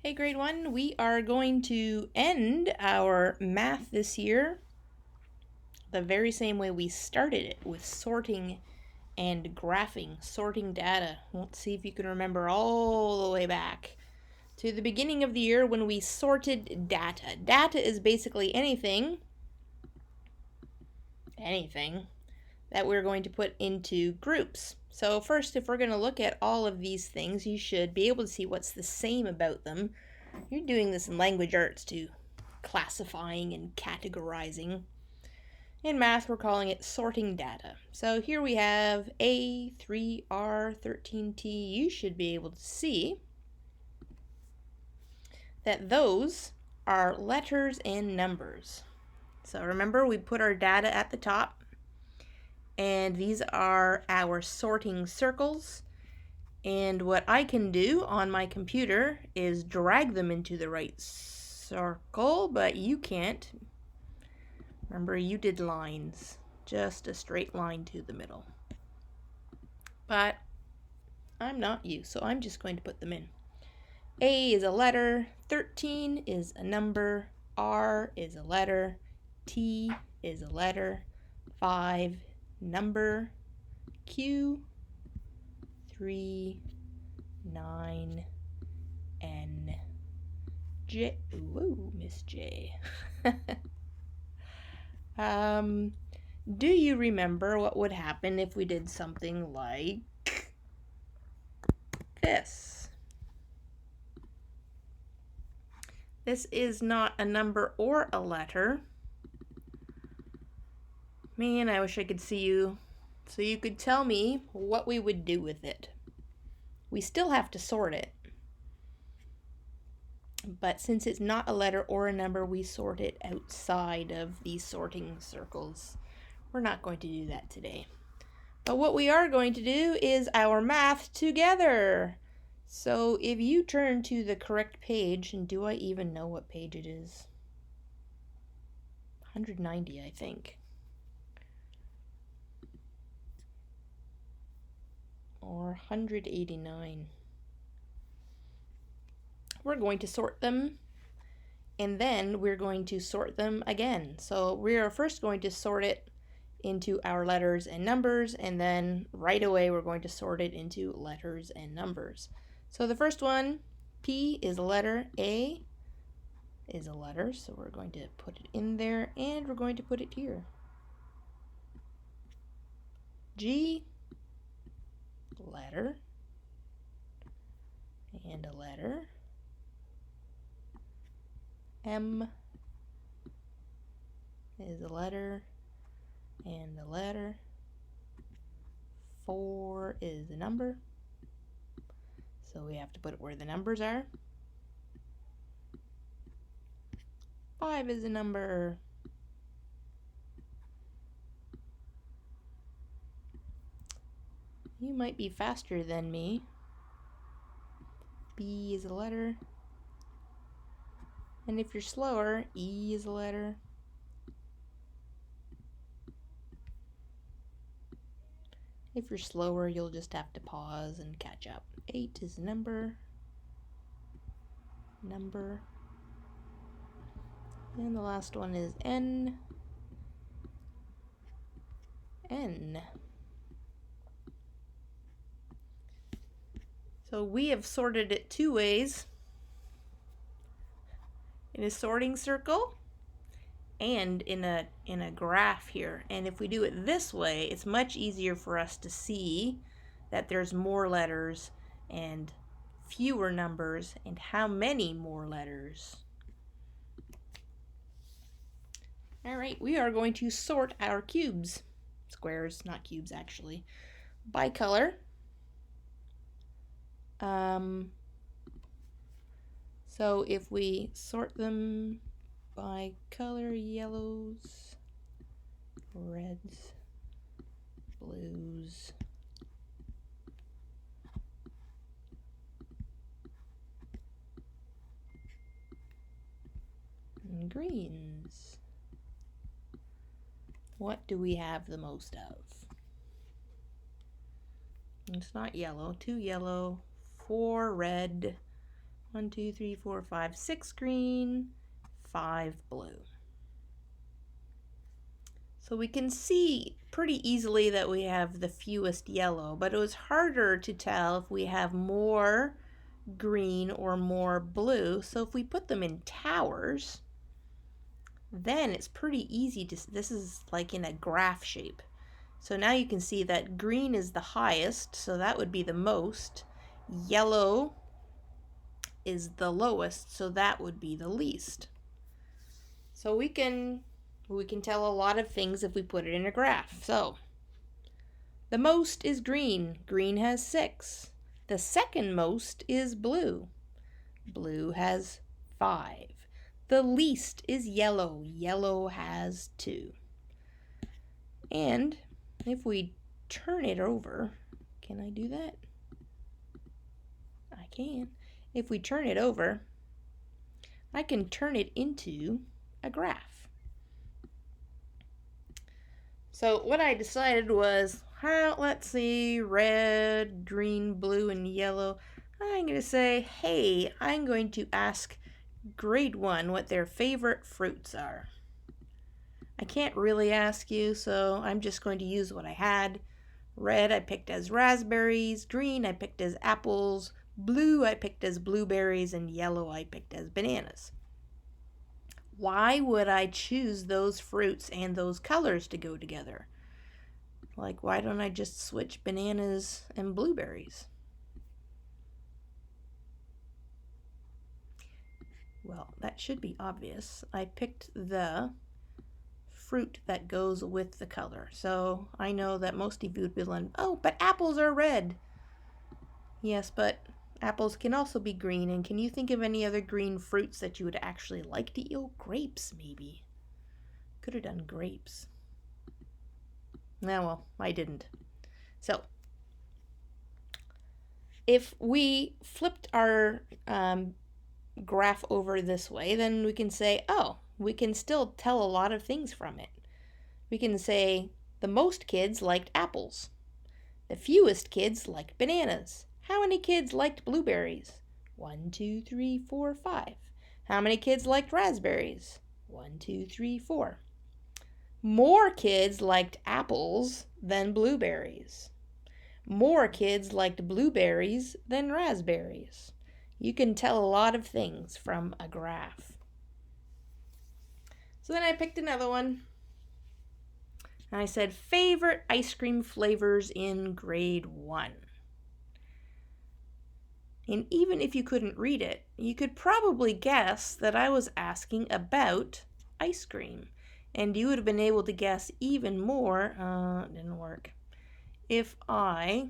Hey, grade 1, we are going to end our math this year the very same way we started it, with sorting and graphing, sorting data. Let's see if you can remember all the way back to the beginning of the year when we sorted data. Data is basically anything that we're going to put into groups. So first, if we're going to look at all of these things, you should be able to see what's the same about them. You're doing this in language arts too, classifying and categorizing. In math, we're calling it sorting data. So here we have A, 3R, 13T. You should be able to see that those are letters and numbers. So remember, we put our data at the top, and these are our sorting circles. And what I can do on my computer is drag them into the right circle, but you can't. Remember, you did lines, just a straight line to the middle. But I'm not you, so I'm just going to put them in. A is a letter, 13 is a number, R is a letter, T is a letter, 5 number, Q, 3, 9, N, J. Whoa, Miss J. Do you remember what would happen if we did something like this? This is not a number or a letter. Man, I wish I could see you so you could tell me what we would do with it. We still have to sort it. But since it's not a letter or a number, we sort it outside of these sorting circles. We're not going to do that today. But what we are going to do is our math together. So if you turn to the correct page, and do I even know what page it is? 190, I think. Or 189. We're going to sort them, and then we're going to sort them again. So we are first going to sort it into our letters and numbers, and then right away we're going to sort it into letters and numbers. So the first one, P is a letter, A is a letter, so we're going to put it in there, and we're going to put it here. G, letter, and a letter. M is a letter and a letter. 4 is a number, so we have to put it where the numbers are. 5 is a number. You might be faster than me. B is a letter. And if you're slower, E is a letter. If you're slower, you'll just have to pause and catch up. 8 is a number. Number. And the last one is N. N. So we have sorted it two ways. In a sorting circle and in a graph here. And if we do it this way, it's much easier for us to see that there's more letters and fewer numbers, and how many more letters. All right, we are going to sort our cubes, squares, not cubes actually, by color. So if we sort them by color, yellows, reds, blues, and greens, what do we have the most of? It's not yellow. 2 yellow, 4 red, 1, 2, 3, 4, 5, 6 green, 5 blue. So we can see pretty easily that we have the fewest yellow, but it was harder to tell if we have more green or more blue. So if we put them in towers, then it's pretty easy to, this is like in a graph shape. So now you can see that green is the highest, so that would be the most. Yellow is the lowest, so that would be the least. So we can tell a lot of things if we put it in a graph. So the most is green. Green has 6. The second most is blue. Blue has 5. The least is yellow. Yellow has 2. And if we turn it over, can I do that? I can. If we turn it over, I can turn it into a graph. So what I decided was, let's see, red, green, blue, and yellow. I'm going to say, hey, I'm going to ask grade 1 what their favorite fruits are. I can't really ask you, so I'm just going to use what I had. Red I picked as raspberries, green I picked as apples, blue I picked as blueberries, and yellow I picked as bananas. Why would I choose those fruits and those colors to go together? Like, why don't I just switch bananas and blueberries? Well, that should be obvious. I picked the fruit that goes with the color. So I know that most of you would be like, oh, but apples are red. Yes, but apples can also be green. And can you think of any other green fruits that you would actually like to eat? Oh, grapes, maybe. Could have done grapes. No, well, I didn't. So if we flipped our graph over this way, then we can say, oh, we can still tell a lot of things from it. We can say the most kids liked apples. The fewest kids liked bananas. How many kids liked blueberries? 1, 2, 3, 4, 5. How many kids liked raspberries? 1, 2, 3, 4. More kids liked apples than blueberries. More kids liked blueberries than raspberries. You can tell a lot of things from a graph. So then I picked another one. And I said, favorite ice cream flavors in grade 1. And even if you couldn't read it, you could probably guess that I was asking about ice cream. And you would have been able to guess even more, it didn't work, if I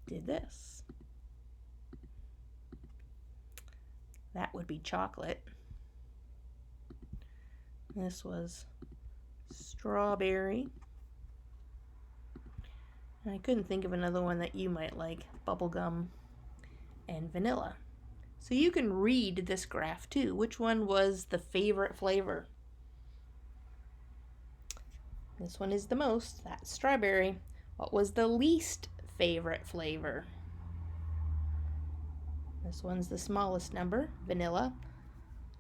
did this. That would be chocolate. This was strawberry. And I couldn't think of another one that you might like, bubblegum and vanilla. So you can read this graph too. Which one was the favorite flavor? This one is the most, that's strawberry. What was the least favorite flavor? This one's the smallest number, vanilla.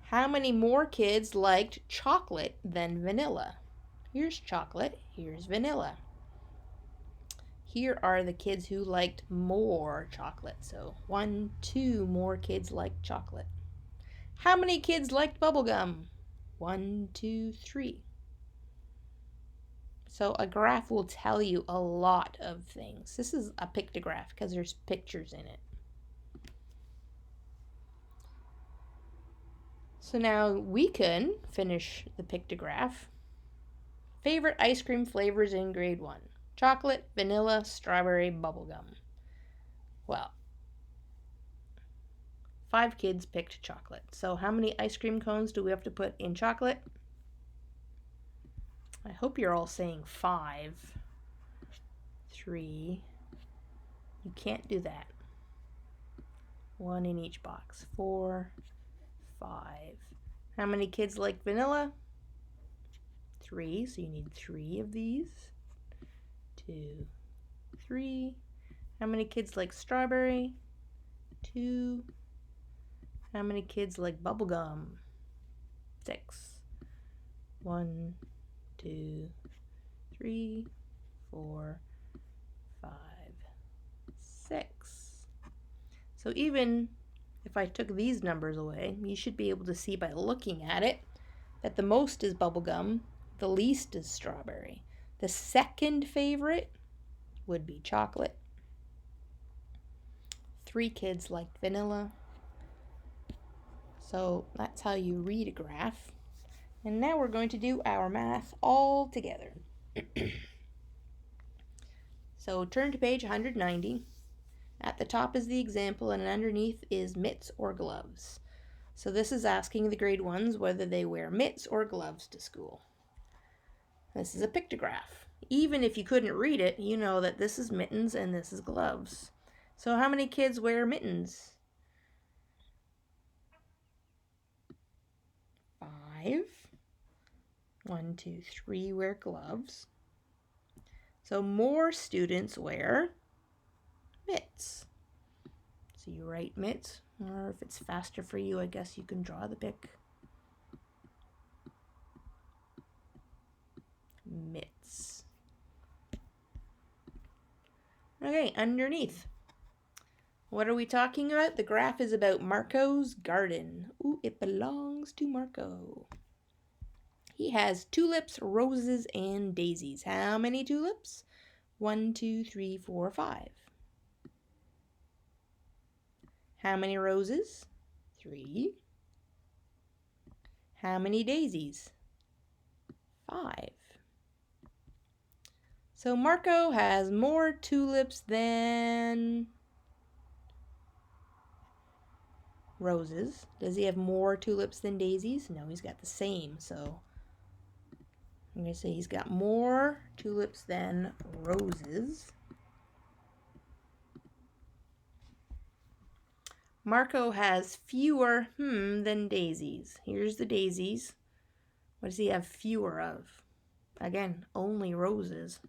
How many more kids liked chocolate than vanilla? Here's chocolate, here's vanilla. Here are the kids who liked more chocolate. So 1, 2 more kids liked chocolate. How many kids liked bubblegum? 1, 2, 3. So a graph will tell you a lot of things. This is a pictograph because there's pictures in it. So now we can finish the pictograph. Favorite ice cream flavors in grade 1. Chocolate, vanilla, strawberry, bubblegum. Well, 5 kids picked chocolate. So how many ice cream cones do we have to put in chocolate? I hope you're all saying 5. 3. You can't do that. 1 in each box. 4, 5. How many kids like vanilla? 3, so you need 3 of these. 2, 3. How many kids like strawberry? 2. How many kids like bubblegum? 6. 1, 2, 3, 4, 5, 6. So even if I took these numbers away, you should be able to see by looking at it that the most is bubblegum, the least is strawberry. The second favorite would be chocolate. 3 kids liked vanilla. So that's how you read a graph. And now we're going to do our math all together. So turn to page 190. At the top is the example and underneath is mitts or gloves. So this is asking the grade 1s whether they wear mitts or gloves to school. This is a pictograph. Even if you couldn't read it, you know that this is mittens and this is gloves. So how many kids wear mittens? 5. 1, 2, 3 wear gloves. So more students wear mitts. So you write mitts, or if it's faster for you, I guess you can draw the pic. Mitts. Okay, underneath. What are we talking about? The graph is about Marco's garden. Ooh, it belongs to Marco. He has tulips, roses, and daisies. How many tulips? 1, 2, 3, 4, 5. How many roses? 3. How many daisies? 5. So Marco has more tulips than roses. Does he have more tulips than daisies? No, he's got the same. So I'm going to say he's got more tulips than roses. Marco has fewer than daisies. Here's the daisies. What does he have fewer of? Again, only roses.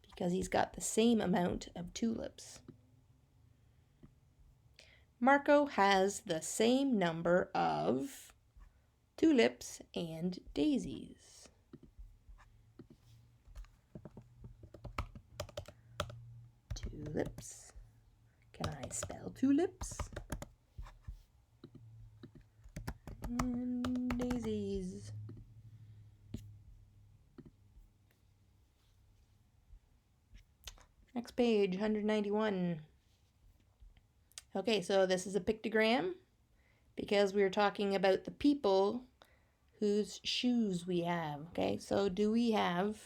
Because he's got the same amount of tulips. Marco has the same number of tulips and daisies. Tulips. Can I spell tulips? And daisies. Next page, 191. Okay, so this is a pictogram because we're talking about the people whose shoes we have. Okay, so do we have...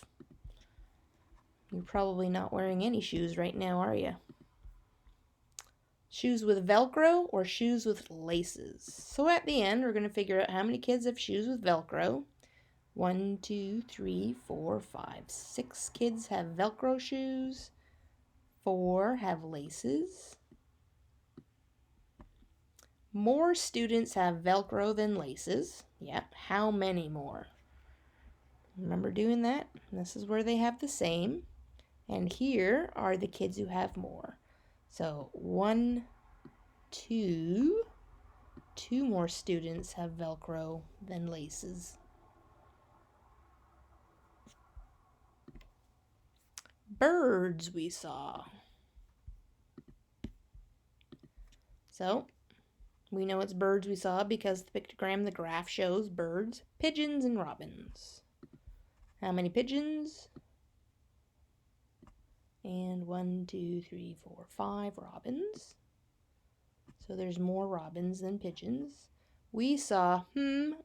You're probably not wearing any shoes right now, are you? Shoes with Velcro or shoes with laces? So at the end, we're going to figure out how many kids have shoes with Velcro. 1, 2, 3, 4, 5. 6 kids have Velcro shoes. 4 have laces. More students have Velcro than laces. Yep. How many more? Remember doing that? This is where they have the same. And here are the kids who have more. So 1, 2. 2 more students have Velcro than laces. Birds we saw. So we know it's birds we saw because the pictogram, the graph shows birds, pigeons, and robins. How many pigeons? And 1, 2, 3, 4, 5 robins. So there's more robins than pigeons. We saw,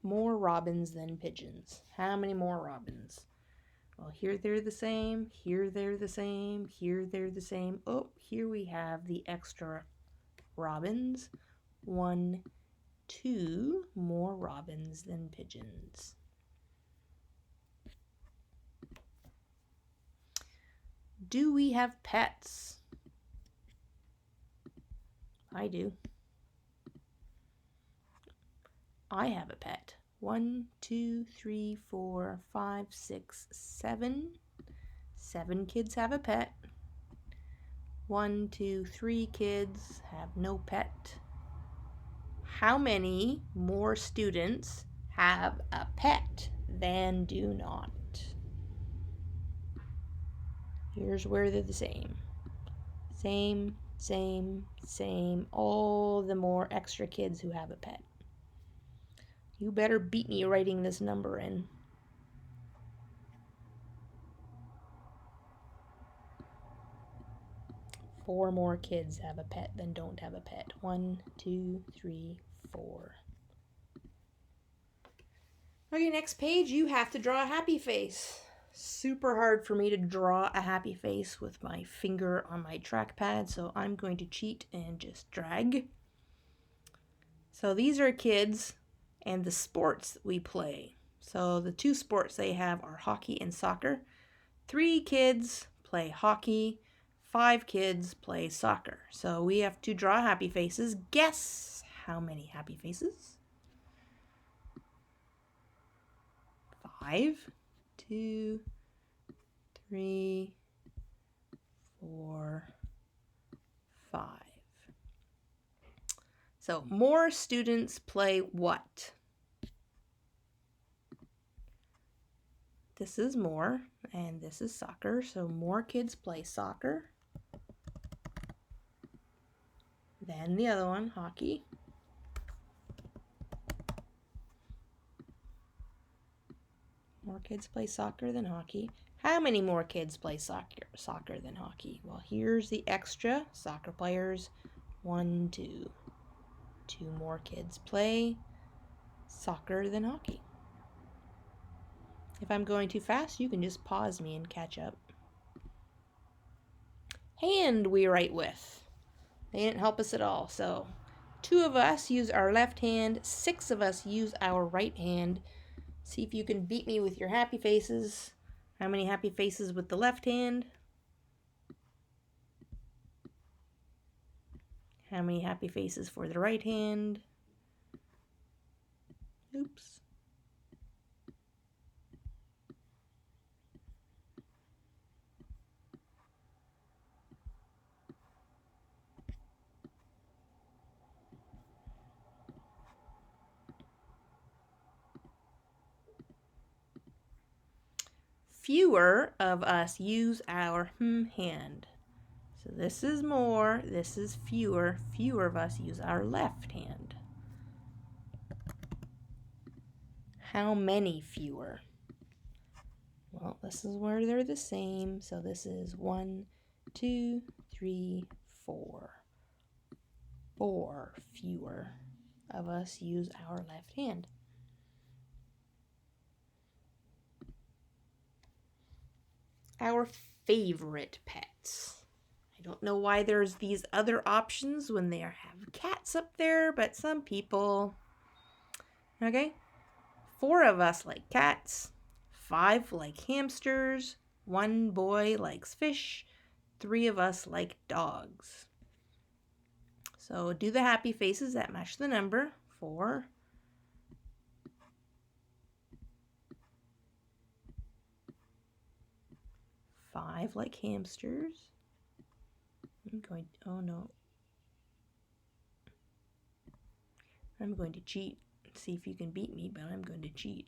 more robins than pigeons. How many more robins? Well, here they're the same, here they're the same, here they're the same. Oh, here we have the extra robins. 1, 2 more robins than pigeons. Do we have pets? I do. I have a pet. 1, 2, 3, 4, 5, 6, 7. 7 kids have a pet. 1, 2, 3 kids have no pet. How many more students have a pet than do not? Here's where they're the same. Same, same, same. All the more extra kids who have a pet. You better beat me writing this number in. Four more kids have a pet than don't have a pet. 1, 2, 3, 4. Okay, next page, you have to draw a happy face. Super hard for me to draw a happy face with my finger on my trackpad, so I'm going to cheat and just drag. So these are kids and the sports that we play. So the two sports they have are hockey and soccer. 3 kids play hockey. 5 kids play soccer. So we have to draw happy faces. Guess how many happy faces? 5, 2, 3, 4, 5. So more students play what? This is more, and this is soccer. So more kids play soccer than the other one, hockey. More kids play soccer than hockey. How many more kids play soccer than hockey? Well, here's the extra soccer players. 1, 2. 2 more kids play soccer than hockey. If I'm going too fast, you can just pause me and catch up. Hand we write with. They didn't help us at all. So 2 of us use our left hand. 6 of us use our right hand. See if you can beat me with your happy faces. How many happy faces with the left hand? How many happy faces for the right hand? Oops. Fewer of us use our hand. So this is more, this is fewer. Fewer of us use our left hand. How many fewer? Well, this is where they're the same. So this is 1, 2, 3, 4. 4 fewer of us use our left hand. Our favorite pets. I don't know why there's these other options when they have cats up there, but some people. Okay, 4 of us like cats, 5 like hamsters, 1 boy likes fish, 3 of us like dogs. So do the happy faces that match the number. 4, 5 like hamsters. Oh no. I'm going to cheat. See if you can beat me, but I'm going to cheat.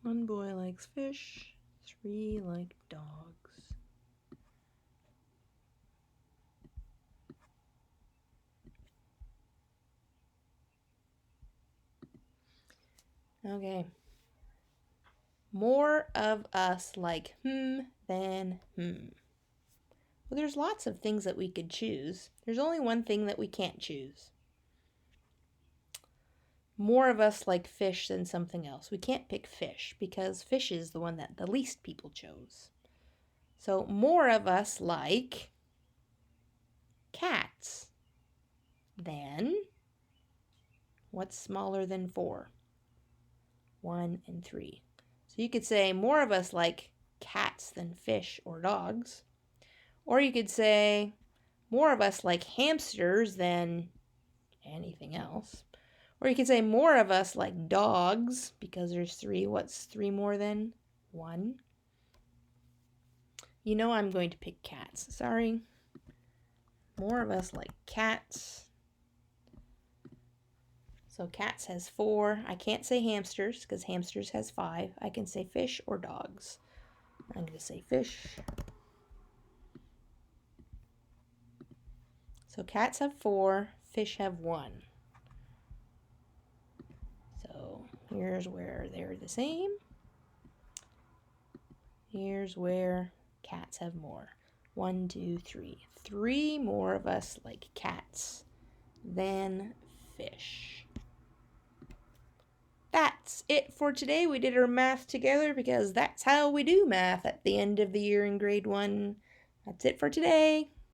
One boy likes fish, 3 like dogs. Okay. More of us like than Well, there's lots of things that we could choose. There's only one thing that we can't choose. More of us like fish than something else. We can't pick fish because fish is the one that the least people chose. So more of us like cats than, what's smaller than 4? 1 and 3. So you could say more of us like cats than fish or dogs. Or you could say more of us like hamsters than anything else. Or you can say more of us like dogs, because there's 3. What's 3 more than 1? You know I'm going to pick cats. Sorry. More of us like cats. So cats has 4. I can't say hamsters because hamsters has 5. I can say fish or dogs. I'm going to say fish. So cats have 4, fish have 1. So here's where they're the same. Here's where cats have more. 1, 2, 3. 3 more of us like cats than fish. That's it for today. We did our math together because that's how we do math at the end of the year in grade 1. That's it for today.